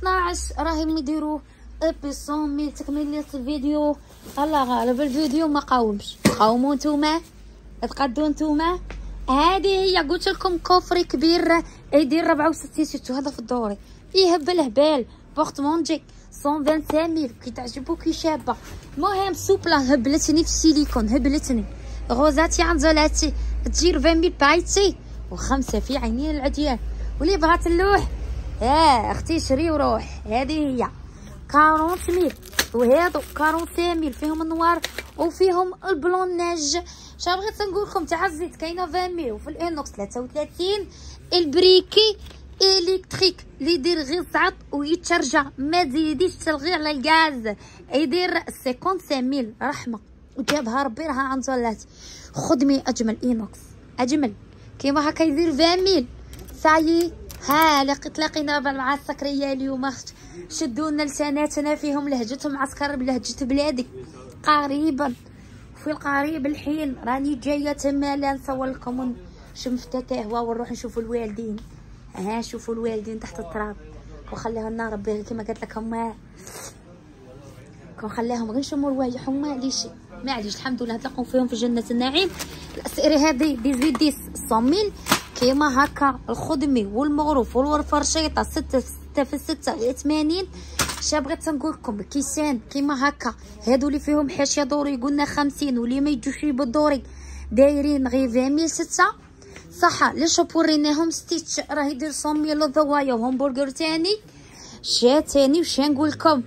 12 راهم يديروا ابيسون ميل تكميلية الفيديو. الله غالب الفيديو ما قاومش، قاوموا نتوما، تقدوا نتوما. هذه هي قلت لكم كوفري كبير يدير 64 شفتوا هذا في الدوري يهب الهبال بورت مونجي 125000 كي تعجبو كي شابه. المهم سوبلا هبلتني في السيليكون، هبلتني غوزاتي عنزلاتي تجير 20000 بايتي وخمسه في عينين العديان. واللي بغات اللوح اختي شري وروح. هذه هي 40000 وهادو 45000 فيهم النوار وفيهم البلون ناج. شنو بغيت نقول لكم تاع الزيت كاينه 20000 وفي الانوكس 33. البريكي الكتريك اللي يدير غير صعط ويتشرجع ما تزيديش تلغي على الغاز يدير 55000 رحمه وجابها ربي راها عنزلات. خدمي اجمل انوكس اجمل كيما هكا يدير 20000 صايي. ها تلاقينا مع السكريه اليوم شدونا لساناتنا فيهم لهجتهم عسكر بلهجه بلادي قريبا في القريب الحين راني جايه تما لا نصور لكم شمفته قهوه ونروح نشوفوا الوالدين. شوفوا الوالدين تحت التراب وخليها لنا ربي كما قالت لك هما خليهم غير نشموا روايح معليش الحمد لله تلقوا فيهم في جنه النعيم. الاسئله هذه دي زيد 100000 كيما هكا الخدمي والمغروف والفرشيطه 6 في 6 80. بغيت نقول لكم كيسان كيما هكا هادو اللي فيهم حاشيه دوري قلنا 50 واللي ما يجوش بالدوري دايرين غير 20006 صح. لي شوب وريناهم ستيتش راه يدير 100 ضوايا وهمبرجر تاني شا تاني. وش نقول لكم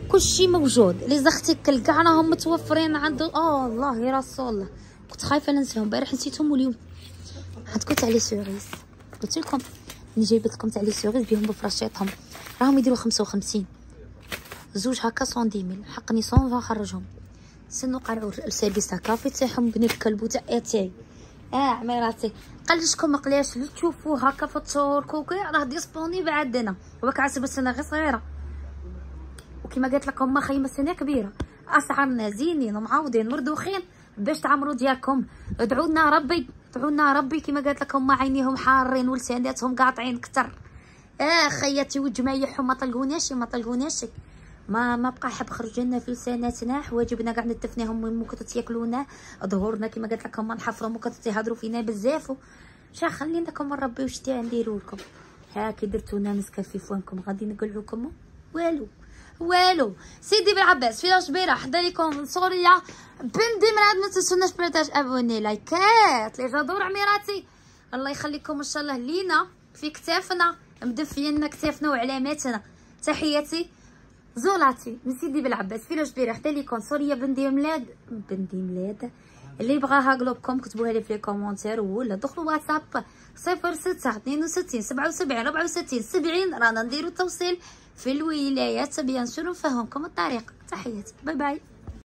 كلشي موجود لي زختك كاع راهم متوفرين عند الله يا رسول الله. كنت خايفه ننساهم البارح نسيتهم واليوم عندكم تاع لي سوريس قلت لكم ني جايبت لكم تاع لي سوريس بهم بفراشيطهم راهم يديروا 55 زوج هكا 110000 حقني 120 خرجهم. سنو قرعوا السيرفيس كافي تاعهم بن الكلب تاع اتاي عميراتي قلشكم مقلاش اللي تشوفوه هكا في التورك وكي راه ديسبونيبل عندنا وباك عسب السنه غير صغيره وكما قالت لكم ما خيمه السنه كبيره. اسعارنا زينين ومعوضين مردوخين باش تعمروا ديالكم. ادعوا لنا ربي كما قالت لكم ما عينيهم حارين ولساناتهم قاطعين كتر. خياتي وجمايحهم ما طلقوناش ما بقى حب خرج لنا في لساناتنا حواجبنا كاع نتفناهم وين كنتو تاكلونا ظهورنا كما قالت لكم ما نحفرهم وكنتو تهضروا فينا بزاف. شا خليناكم من ربي واش نديروا لكم. كي درتونا نسكافي فوانكم غادي نقول لكم والو. سيدي بالعباس في الجبيره حدا ليكم سوريا بندي من عاد ما تنسوناش بلاتاج ابوني لايكات لي جادور عميراتي. الله يخليكم ان شاء الله لينا في كتافنا مدفينا كتافنا وعلاماتنا. تحياتي زولاتي من سيدي بالعباس في الجبيره حدا ليكم سوريا بندي ميلاد اللي بغاها قلوبكم كتبوها لي في لي كومونتير ولا دخلوا واتساب 06 62 77 64 70 رانا نديرو توصيل في الولايات بيان سور نفهمكم الطريقه. تحياتي باي باي.